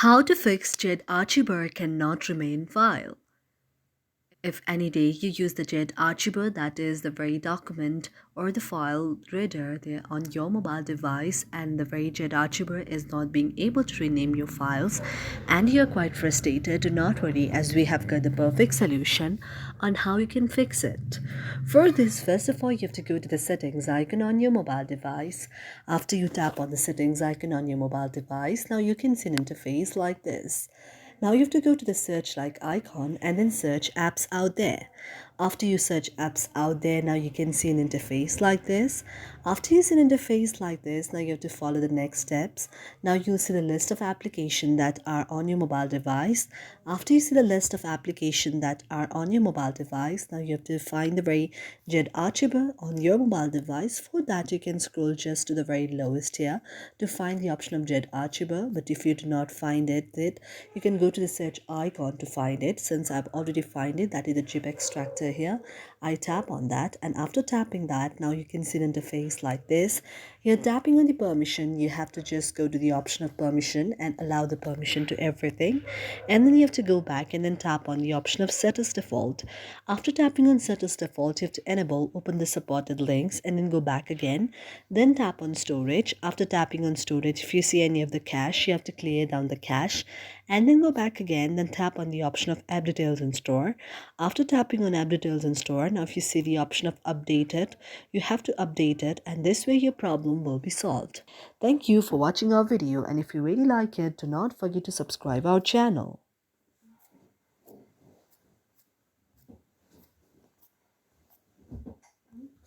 How to fix Zarchiver cannot remain file. If any day you use the Zarchiver, that is the very document or the file reader there on your mobile device, and the very Zarchiver is not being able to rename your files, and you're quite frustrated, do not worry, as we have got the perfect solution on how you can fix it. For this, first of all, you have to go to the settings icon on your mobile device. After you tap on the settings icon on your mobile device, now you can see an interface like this. Now you have to go to the search like icon and then search apps out there. After you search apps out there, now you can see an interface like this. After you see an interface like this, now you have to follow the next steps. Now you'll see the list of applications that are on your mobile device. After you see the list of applications that are on your mobile device, now you have to find the very Zarchiver on your mobile device. For that, you can scroll just to the very lowest here to find the option of Zarchiver. But if you do not find it, you can go to the search icon to find it. Since I've already find it, that is the zip extractor here. I tap on that, and after tapping that, now you can see the interface like this. You're tapping on the permission. You have to just go to the option of permission and allow the permission to everything, and then you have to go back and then tap on the option of set as default. After tapping on set as default, you have to enable open the supported links and then go back again, then tap on storage. After tapping on storage, if you see any of the cache, you have to clear down the cache and then go back again, then tap on the option of app details and store. After tapping on app details and store, now if you see the option of update it, you have to update it, and this way your problem will be solved. Thank you for watching our video, and if you really like it, do not forget to subscribe our channel.